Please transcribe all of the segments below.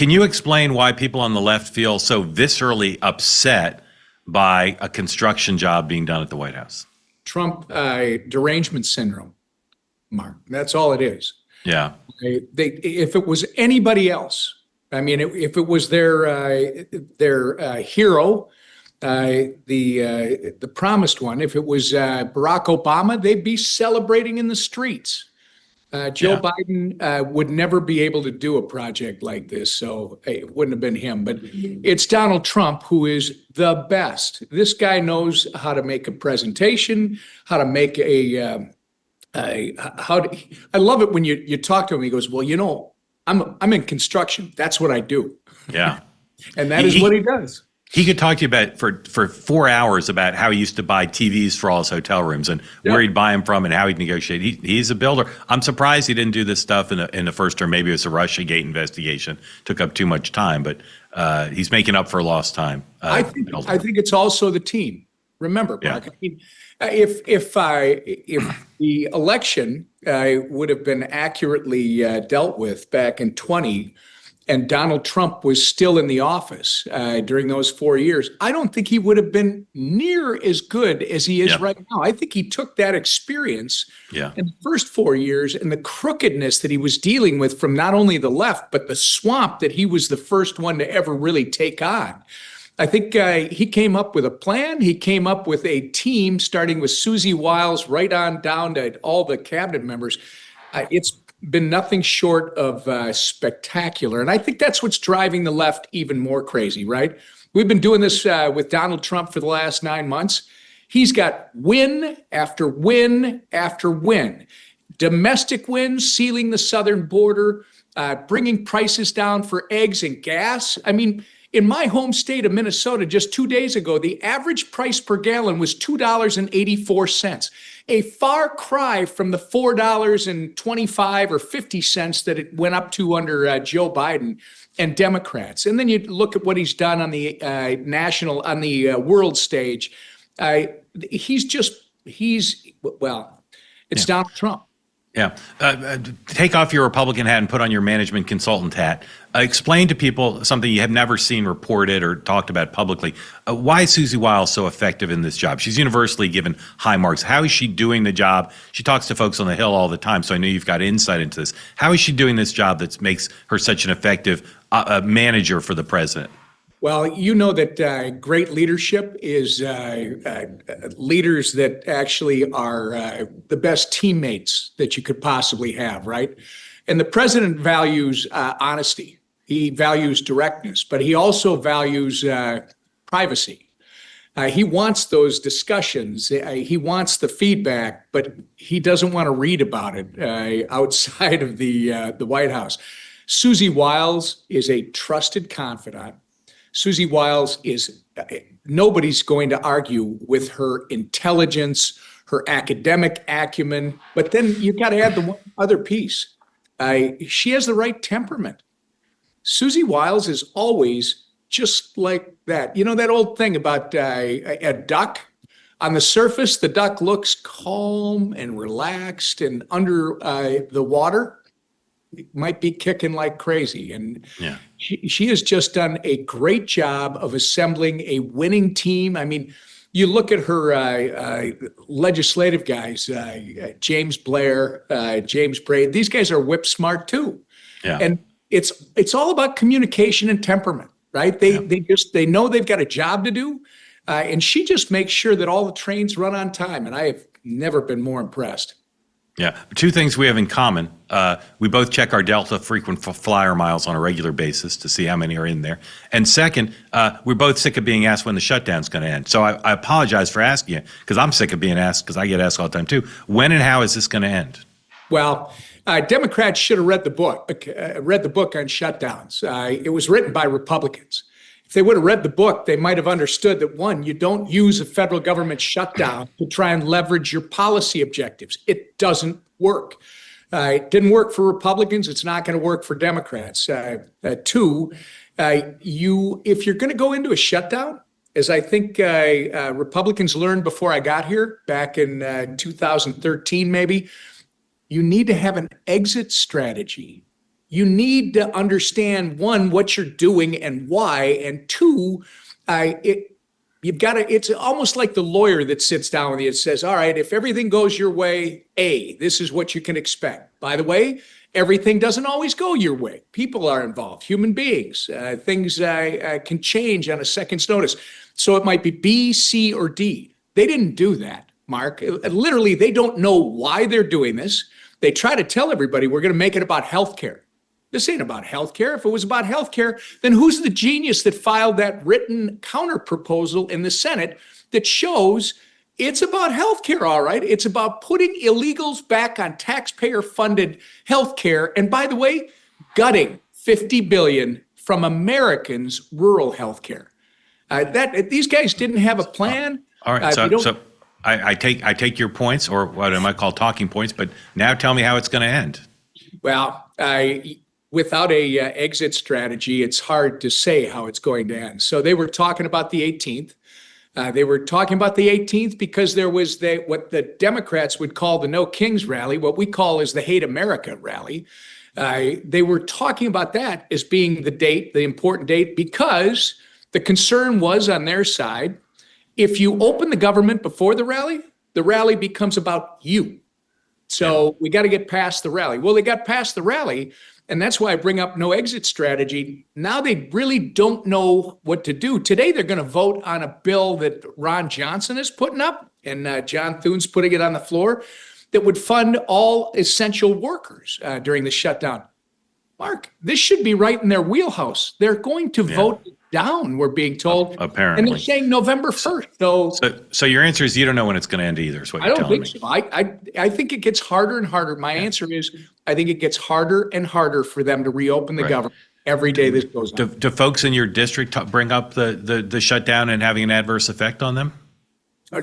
Can you explain why people on the left feel so viscerally upset by a construction job being done at the White House? Trump derangement syndrome, Mark. That's all it is. Yeah. If it was anybody else, I mean, if it was their hero, the promised one, if it was Barack Obama, they'd be celebrating in the streets. Joe Biden would never be able to do a project like this, so hey, it wouldn't have been him. But it's Donald Trump who is the best. This guy knows how to make a presentation, how to make I love it when you talk to him. He goes, "Well, I'm in construction. That's what I do." Yeah, and that is what he does. He could talk to you about for 4 hours about how he used to buy TVs for all his hotel rooms and where he'd buy them from and how he'd negotiate. He's a builder. I'm surprised he didn't do this stuff in the first term. Maybe it was a Russiagate investigation. Took up too much time, but he's making up for lost time. I think it's also the team. Remember, Mark, I mean, if the election would have been accurately dealt with back in 2020, and Donald Trump was still in the office during those 4 years, I don't think he would have been near as good as he is right now. I think he took that experience in the first 4 years and the crookedness that he was dealing with from not only the left, but the swamp that he was the first one to ever really take on. I think he came up with a plan. He came up with a team, starting with Susie Wiles right on down to all the cabinet members. It's been nothing short of spectacular. And I think that's what's driving the left even more crazy, right? We've been doing this with Donald Trump for the last 9 months. He's got win after win after win. Domestic wins, sealing the southern border, bringing prices down for eggs and gas. I mean, in my home state of Minnesota, just 2 days ago, the average price per gallon was $2.84, a far cry from the $4.25 or 50 cents that it went up to under Joe Biden and Democrats. And then you look at what he's done on the world stage. It's Donald Trump. Yeah. Take off your Republican hat and put on your management consultant hat. Explain to people something you have never seen reported or talked about publicly. Why is Susie Wiles so effective in this job? She's universally given high marks. How is she doing the job? She talks to folks on the Hill all the time, so I know you've got insight into this. How is she doing this job that makes her such an effective manager for the president? Well, you know that great leadership is leaders that actually are the best teammates that you could possibly have, right? And the president values honesty. He values directness, but he also values privacy. He wants those discussions. He wants the feedback, but he doesn't want to read about it outside of the White House. Susie Wiles is a trusted confidant. Susie Wiles nobody's going to argue with her intelligence, her academic acumen, but then you've got to add the one other piece. She has the right temperament. Susie Wiles is always just like that. You know that old thing about a duck? On the surface, the duck looks calm and relaxed, and under the water, it might be kicking like crazy. And she has just done a great job of assembling a winning team. I mean, you look at her legislative guys, James Blair, James Braid, these guys are whip smart too. Yeah. And it's all about communication and temperament, right? They know they've got a job to do. And she just makes sure that all the trains run on time. And I have never been more impressed. Yeah. Two things we have in common. We both check our Delta frequent flyer miles on a regular basis to see how many are in there. And second, we're both sick of being asked when the shutdown's going to end. So I apologize for asking you, because I'm sick of being asked, because I get asked all the time too. When and how is this going to end? Well, Democrats should have read the book on shutdowns. It was written by Republicans. If they would have read the book, they might have understood that, one, you don't use a federal government shutdown to try and leverage your policy objectives. It doesn't work. It didn't work for Republicans. It's not going to work for Democrats. Two, if you're going to go into a shutdown, as I think Republicans learned before I got here back in 2013, maybe, you need to have an exit strategy. you need to understand, one, what you're doing and why, and two, you've got to, it's almost like the lawyer that sits down with you and says, all right, if everything goes your way, this is what you can expect. By the way, everything doesn't always go your way. People are involved, human beings. Things can change on a second's notice. So it might be B, C, or D. They didn't do that, Mark. Literally, they don't know why they're doing this. They try to tell everybody we're going to make it about healthcare. This ain't about healthcare. If it was about healthcare, then who's the genius that filed that written counter proposal in the Senate that shows it's about healthcare, all right? It's about putting illegals back on taxpayer-funded healthcare, and by the way, gutting $50 billion from Americans' rural healthcare. These guys didn't have a plan. All right, so I take your points, or what I might call talking points, but now tell me how it's going to end. Well, without a exit strategy, it's hard to say how it's going to end. So they were talking about the 18th. They were talking about the 18th because there was what the Democrats would call the No Kings rally, what we call is the Hate America rally. They were talking about that as being the date, the important date, because the concern was on their side, if you open the government before the rally becomes about you. So we got to get past the rally. Well, they got past the rally, and that's why I bring up no exit strategy. Now they really don't know what to do. Today they're going to vote on a bill that Ron Johnson is putting up, and John Thune's putting it on the floor, that would fund all essential workers during the shutdown. Mark, this should be right in their wheelhouse. They're going to vote it down, we're being told. Apparently. And they're saying November 1st. So your answer is you don't know when it's going to end either, is what you're telling me. I don't think so. I think it gets harder and harder. My answer is I think it gets harder and harder for them to reopen the government every day this goes on. Do folks in your district bring up the shutdown and having an adverse effect on them?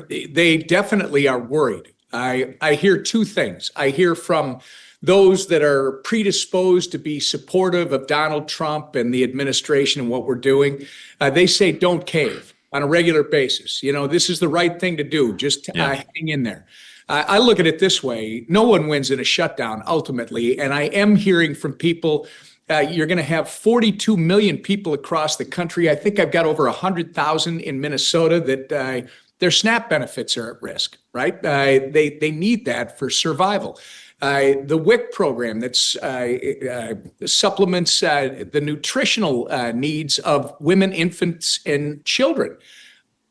They definitely are worried. I hear two things. I hear from those that are predisposed to be supportive of Donald Trump and the administration and what we're doing. They say don't cave on a regular basis. You know, this is the right thing to do. Just hang in there. I look at it this way. No one wins in a shutdown ultimately. And I am hearing from people, you're going to have 42 million people across the country. I think I've got over 100,000 in Minnesota that their SNAP benefits are at risk, right? They need that for survival. The WIC program that supplements the nutritional needs of women, infants, and children.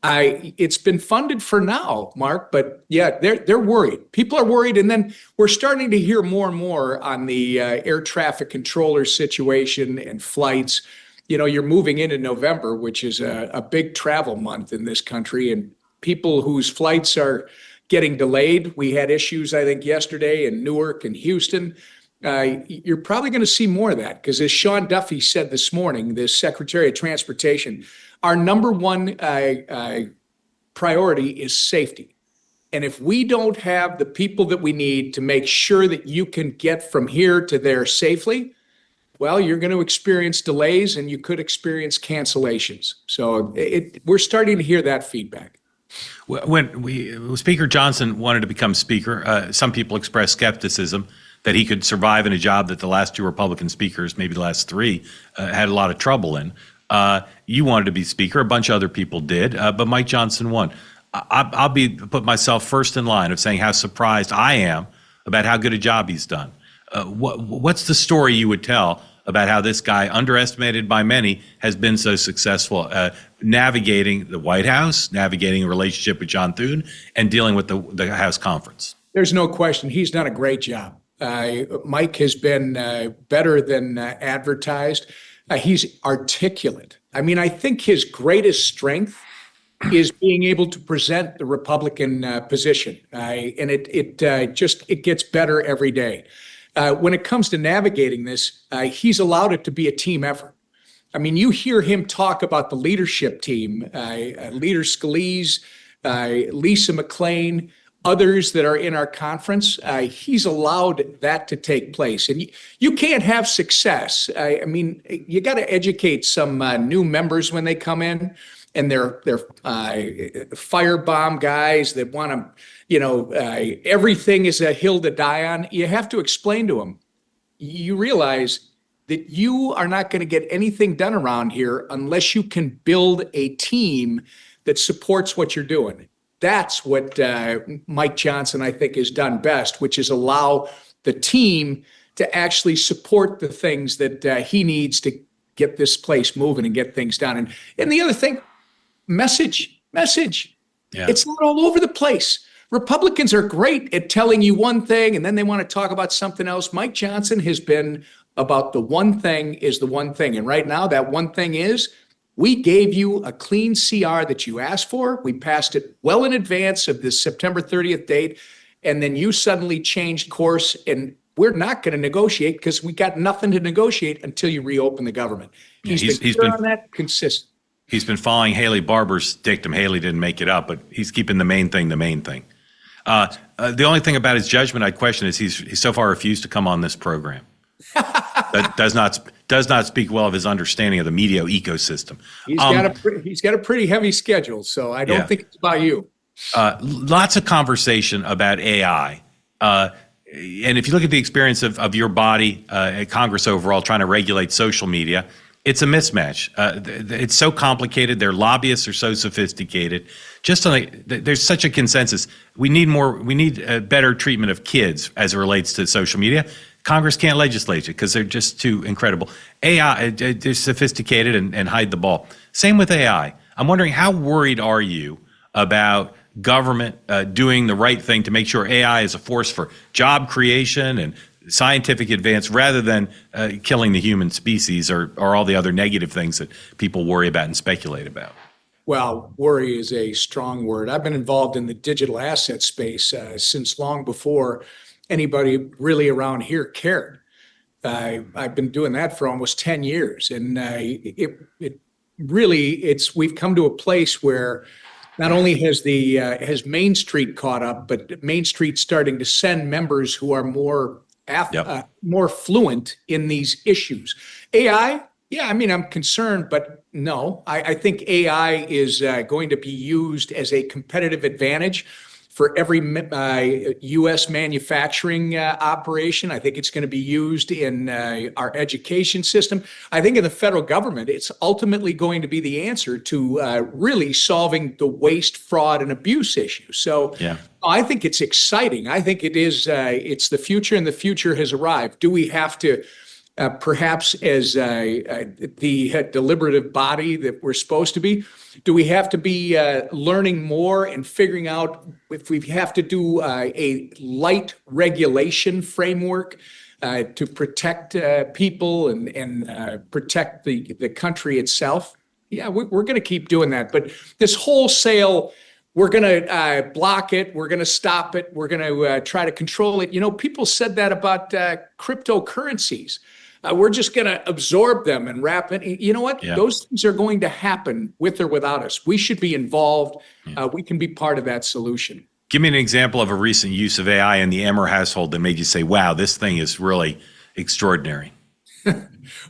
It's been funded for now, Mark, but yeah, they're worried. People are worried, and then we're starting to hear more and more on the air traffic controller situation and flights. You know, you're moving into November, which is a big travel month in this country, and people whose flights are getting delayed. We had issues, I think, yesterday in Newark and Houston. You're probably going to see more of that because, as Sean Duffy said this morning, the Secretary of Transportation, our number one priority is safety. And if we don't have the people that we need to make sure that you can get from here to there safely, well, you're going to experience delays and you could experience cancellations. So we're starting to hear that feedback. When Speaker Johnson wanted to become Speaker, some people expressed skepticism that he could survive in a job that the last two Republican speakers, maybe the last three, had a lot of trouble in. You wanted to be Speaker. A bunch of other people did, but Mike Johnson won. I'll put myself first in line of saying how surprised I am about how good a job he's done. What's the story you would tell about how this guy, underestimated by many, has been so successful navigating the White House, navigating a relationship with John Thune, and dealing with the House conference? There's no question. He's done a great job. Mike has been better than advertised. He's articulate. I mean, I think his greatest strength is being able to present the Republican position. And it gets better every day. When it comes to navigating this, he's allowed it to be a team effort. I mean, you hear him talk about the leadership team, Leader Scalise, Lisa McClain, others that are in our conference. He's allowed that to take place. And you can't have success. I mean, you got to educate some new members when they come in. And they're firebomb guys that want to, everything is a hill to die on. You have to explain to them. You realize that you are not going to get anything done around here unless you can build a team that supports what you're doing. That's what Mike Johnson, I think, has done best, which is allow the team to actually support the things that he needs to get this place moving and get things done. And the other thing, message. Yeah. It's not all over the place. Republicans are great at telling you one thing and then they want to talk about something else. Mike Johnson has been about the one thing is the one thing. And right now, that one thing is we gave you a clean CR that you asked for. We passed it well in advance of this September 30th date. And then you suddenly changed course, and we're not going to negotiate because we got nothing to negotiate until you reopen the government. He's been on that consistent. He's been following Haley Barbour's dictum. Haley didn't make it up, but he's keeping the main thing the main thing. The only thing about his judgment I'd question is he's so far refused to come on this program. That does not speak well of his understanding of the media ecosystem. He's got a pretty heavy schedule, so I don't think it's about you. Lots of conversation about AI. And if you look at the experience of your body at Congress overall trying to regulate social media, it's a mismatch. It's so complicated. Their lobbyists are so sophisticated. There's such a consensus. We need a better treatment of kids as it relates to social media. Congress can't legislate it because they're just too incredible. AI, they're sophisticated and hide the ball. Same with AI. I'm wondering, how worried are you about government doing the right thing to make sure AI is a force for job creation and scientific advance rather than killing the human species or all the other negative things that people worry about and speculate about? Well, worry is a strong word. I've been involved in the digital asset space since long before anybody really around here cared. I've been doing that for almost 10 years. And we've come to a place where not only has Main Street caught up, but Main Street's starting to send members who are more fluent in these issues. AI, I'm concerned, but no, I think AI is going to be used as a competitive advantage for every U.S. manufacturing operation. I think it's going to be used in our education system. I think in the federal government, it's ultimately going to be the answer to really solving the waste, fraud, and abuse issue. So I think it's exciting. I think it is. It's the future, and the future has arrived. Do we have to perhaps as the deliberative body that we're supposed to be, do we have to be learning more and figuring out if we have to do a light regulation framework to protect people and protect the country itself? Yeah, we're going to keep doing that. But this wholesale, we're going to block it, we're going to stop it, we're going to try to control it. You know, people said that about cryptocurrencies. We're just going to absorb them and wrap it. You know what? Yeah. Those things are going to happen with or without us. We should be involved. We can be part of that solution. Give me an example of a recent use of AI in the Emmer household that made you say, wow, this thing is really extraordinary.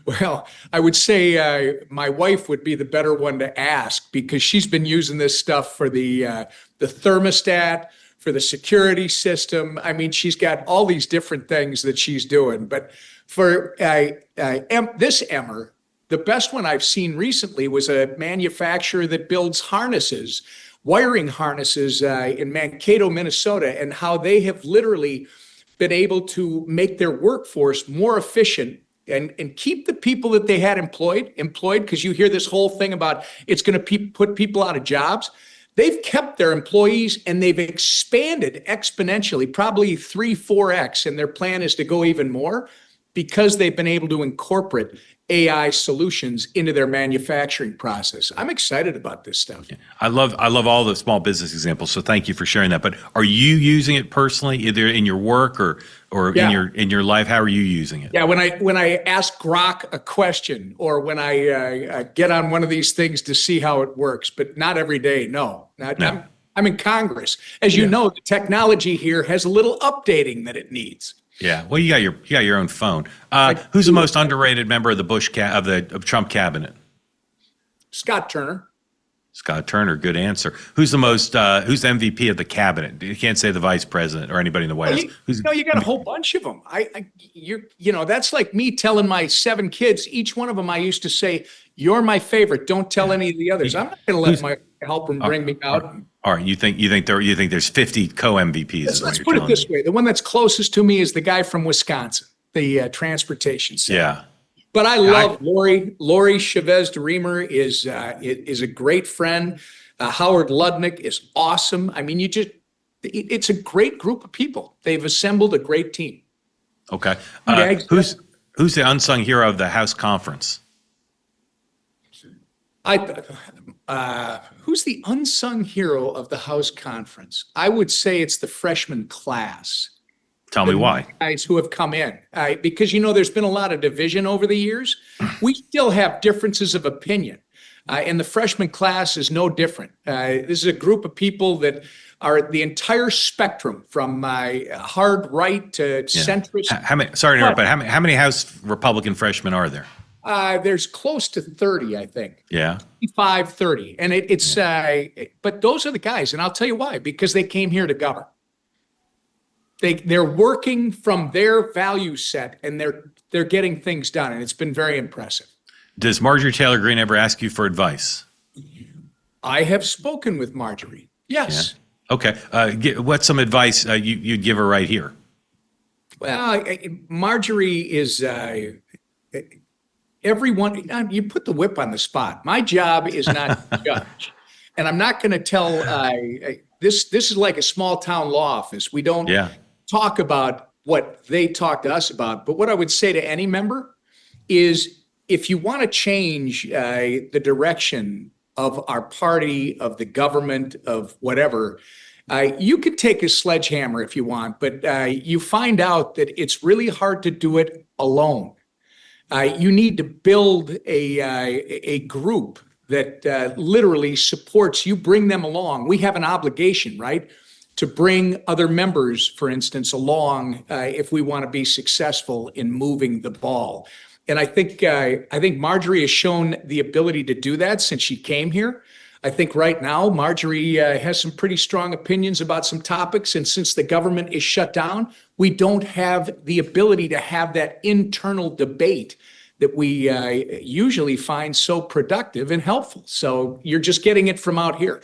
Well, I would say my wife would be the better one to ask, because she's been using this stuff for the thermostat, for the security system. I mean, she's got all these different things that she's doing. But for this Emmer, the best one I've seen recently was a manufacturer that builds harnesses, wiring harnesses in Mankato, Minnesota, and how they have literally been able to make their workforce more efficient and keep the people that they had employed, because you hear this whole thing about it's going to put people out of jobs. They've kept their employees and they've expanded exponentially, probably 3-4x, and their plan is to go even more, because they've been able to incorporate AI solutions into their manufacturing process. I'm excited about this stuff. I love all the small business examples, so thank you for sharing that. But are you using it personally, either in your work or in your life? How are you using it? Yeah, when I ask Grok a question, or when I get on one of these things to see how it works, but not every day. No. I'm in Congress. As you know, the technology here has a little updating that it needs. Yeah, well, you got your own phone. Who's the most underrated member of the Trump cabinet? Scott Turner. Scott Turner, good answer. Who's the MVP of the cabinet? You can't say the vice president or anybody in the White House. You got a whole bunch of them. That's like me telling my 7 kids, each one of them I used to say, "You're my favorite. Don't tell any of the others." I'm not going to let my Halperin bring me out. All right, you think there's 50 co-MVPs? Let's put it this way: the one that's closest to me is the guy from Wisconsin, the transportation sector. Yeah. But I love Lori. Lori Chavez DeRemer is a great friend. Howard Ludnick is awesome. I mean, it's a great group of people. They've assembled a great team. Okay. Who's the unsung hero of the House conference? Who's the unsung hero of the House conference? I would say it's the freshman class. Tell me why. Guys who have come in, because there's been a lot of division over the years. We still have differences of opinion, and the freshman class is no different. This is a group of people that are the entire spectrum, from hard right to centrist. Sorry to interrupt, but how many House Republican freshmen are there? There's close to 30, I think. Yeah. 25, 30, and but those are the guys, and I'll tell you why. Because they came here to govern. They're working from their value set, and they're getting things done, and it's been very impressive. Does Marjorie Taylor Greene ever ask you for advice? I have spoken with Marjorie. Yes. Yeah. Okay. What's some advice you'd give her right here? Well, Marjorie is everyone. You put the whip on the spot. My job is not to judge, and I'm not going to tell. This is like a small town law office. We don't talk about what they talk to us about. But what I would say to any member is, if you want to change the direction of our party, of the government, of whatever, you could take a sledgehammer if you want, but you find out that it's really hard to do it alone. You need to build a group that literally supports you, bring them along. We have an obligation, right, to bring other members, for instance, along if we want to be successful in moving the ball. And I think Marjorie has shown the ability to do that since she came here. I think right now Marjorie has some pretty strong opinions about some topics, and since the government is shut down, we don't have the ability to have that internal debate that we usually find so productive and helpful. So you're just getting it from out here.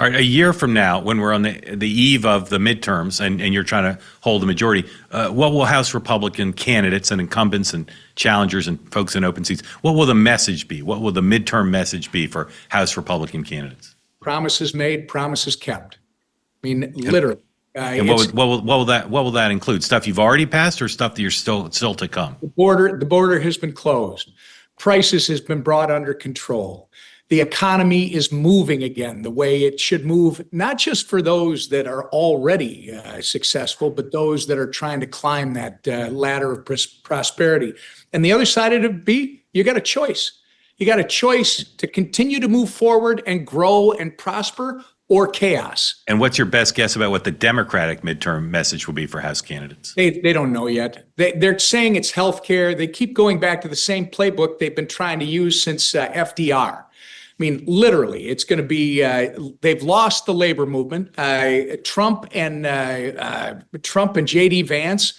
All right, a year from now, when we're on the eve of the midterms and you're trying to hold a majority, what will House Republican candidates and incumbents and challengers and folks in open seats, what will the message be? What will the midterm message be for House Republican candidates? Promises made, promises kept. I mean, literally. And what will that include? Stuff you've already passed, or stuff that you're still to come? The border has been closed. Prices has been brought under control. The economy is moving again the way it should move, not just for those that are already successful, but those that are trying to climb that ladder of prosperity. And the other side of it be, you got a choice. You got a choice to continue to move forward and grow and prosper, or chaos. And what's your best guess about what the Democratic midterm message will be for House candidates? They don't know yet. They're saying it's healthcare. They keep going back to the same playbook they've been trying to use since FDR. I mean, literally, it's going to be, they've lost the labor movement. Trump and J.D. Vance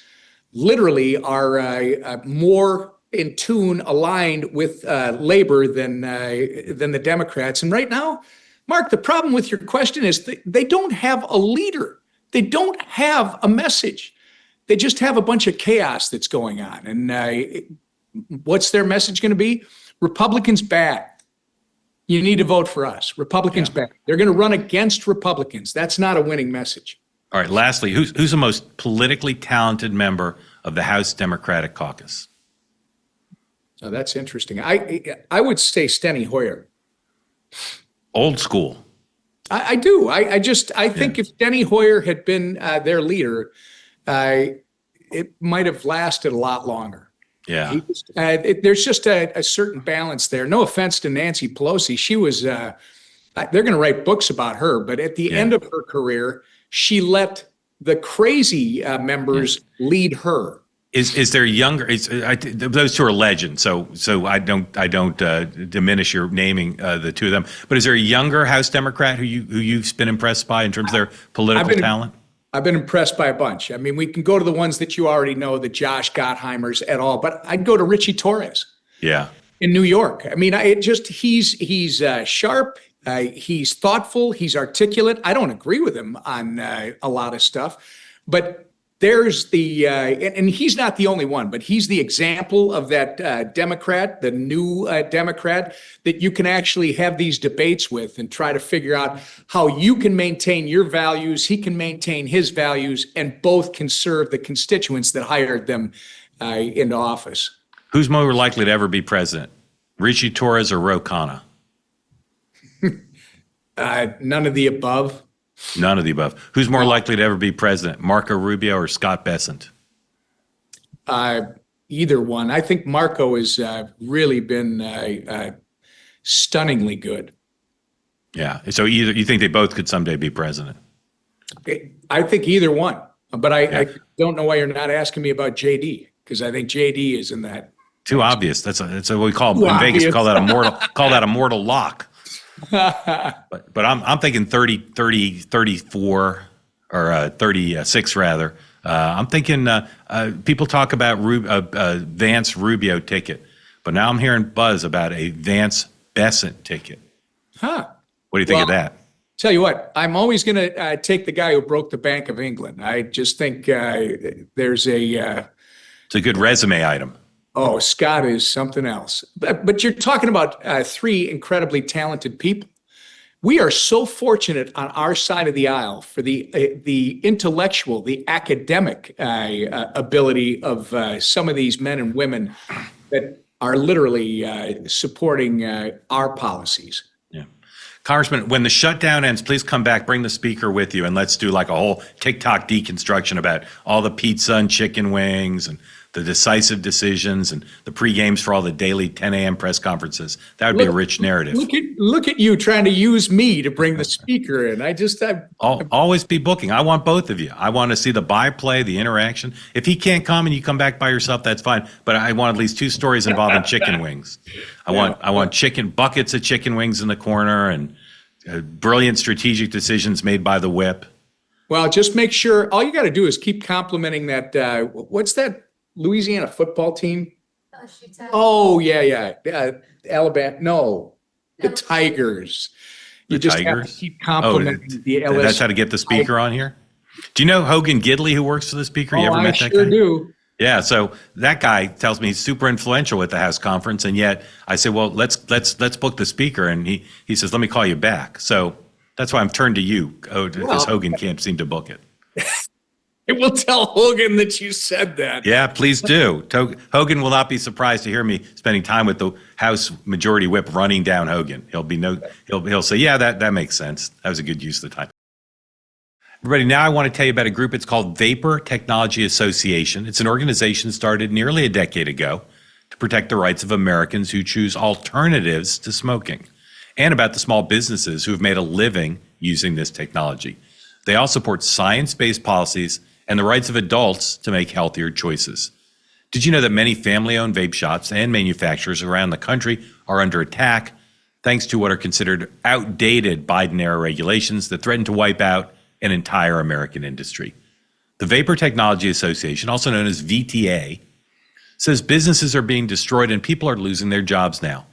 literally are more in tune, aligned with labor than the Democrats. And right now, Mark, the problem with your question is they don't have a leader. They don't have a message. They just have a bunch of chaos that's going on. And what's their message going to be? Republicans bad. You need to vote for us. Republicans bad. They're going to run against Republicans. That's not a winning message. All right. Lastly, who's the most politically talented member of the House Democratic Caucus? Oh, that's interesting. I would say Steny Hoyer. Old school. I do. I think if Steny Hoyer had been their leader, it might have lasted a lot longer. Yeah. There's just a certain balance there. No offense to Nancy Pelosi. She was, they're going to write books about her, but at the end of her career, she let the crazy members lead her. Is there younger? Those two are legends, so I don't diminish your naming the two of them. But is there a younger House Democrat who you've been impressed by in terms of their political talent? I've been impressed by a bunch. I mean, we can go to the ones that you already know, the Josh Gottheimers et al. But I'd go to Richie Torres. Yeah. In New York. I mean, he's sharp. He's thoughtful. He's articulate. I don't agree with him on a lot of stuff, but there's and he's not the only one, but he's the example of that Democrat, the new Democrat that you can actually have these debates with and try to figure out how you can maintain your values, he can maintain his values, and both can serve the constituents that hired them into office. Who's more likely to ever be president, Richie Torres or Ro Khanna? None of the above. None of the above. Who's more likely to ever be president, Marco Rubio or Scott Bessent? Either one. I think Marco has really been stunningly good. Yeah. So you think they both could someday be president? I think either one. But I don't know why you're not asking me about JD, because I think JD is in that. Too obvious. That's what we call in Vegas. We call that a mortal lock. But I'm thinking 34 or 36 rather. I'm thinking people talk about Vance Rubio ticket, but now I'm hearing buzz about a Vance Bessent ticket. Huh? What do you think of that? Tell you what, I'm always going to take the guy who broke the Bank of England. I just think there's it's a good resume item. Oh, Scott is something else. But you're talking about three incredibly talented people. We are so fortunate on our side of the aisle for the intellectual, the academic ability of some of these men and women that are literally supporting our policies. Yeah. Congressman, when the shutdown ends, please come back, bring the speaker with you, and let's do like a whole TikTok deconstruction about all the pizza and chicken wings and the decisive decisions and the pre-games for all the daily 10 a.m. press conferences. That would be a rich narrative. Look at you trying to use me to bring the speaker in. I'll always be booking. I want both of you. I want to see the byplay, the interaction. If he can't come and you come back by yourself, that's fine. But I want at least two stories involving chicken wings. I want chicken buckets of chicken wings in the corner and brilliant strategic decisions made by the whip. Well, just make sure all you got to do is keep complimenting that. What's that Louisiana football team? Oh, yeah. Alabama. No, the Tigers. You just have to keep complimenting the LSU. That's how to get the speaker on here? Do you know Hogan Gidley, who works for the speaker? You ever met that guy? I sure do. Yeah, so that guy tells me he's super influential at the House conference, and yet I say, well, let's book the speaker, and he says, let me call you back. So that's why I'm turned to you, because Hogan can't seem to book it. I will tell Hogan that you said that. Yeah, please do. Hogan will not be surprised to hear me spending time with the House Majority Whip running down Hogan. He'll say, yeah, that makes sense. That was a good use of the time. Everybody, now I want to tell you about a group. It's called Vapor Technology Association. It's an organization started nearly a decade ago to protect the rights of Americans who choose alternatives to smoking, and about the small businesses who have made a living using this technology. They all support science-based policies and the rights of adults to make healthier choices. Did you know that many family-owned vape shops and manufacturers around the country are under attack thanks to what are considered outdated Biden-era regulations that threaten to wipe out an entire American industry? The Vapor Technology Association, also known as VTA, says businesses are being destroyed and people are losing their jobs now.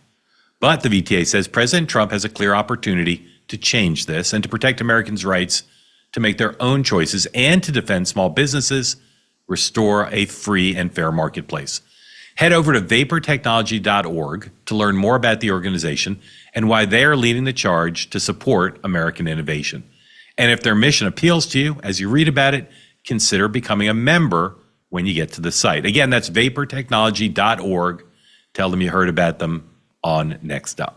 But the VTA says President Trump has a clear opportunity to change this and to protect Americans' rights to make their own choices and to defend small businesses, restore a free and fair marketplace. Head over to vaportechnology.org to learn more about the organization and why they are leading the charge to support American innovation. And if their mission appeals to you as you read about it, consider becoming a member when you get to the site. Again, that's vaportechnology.org. Tell them you heard about them on Next Up.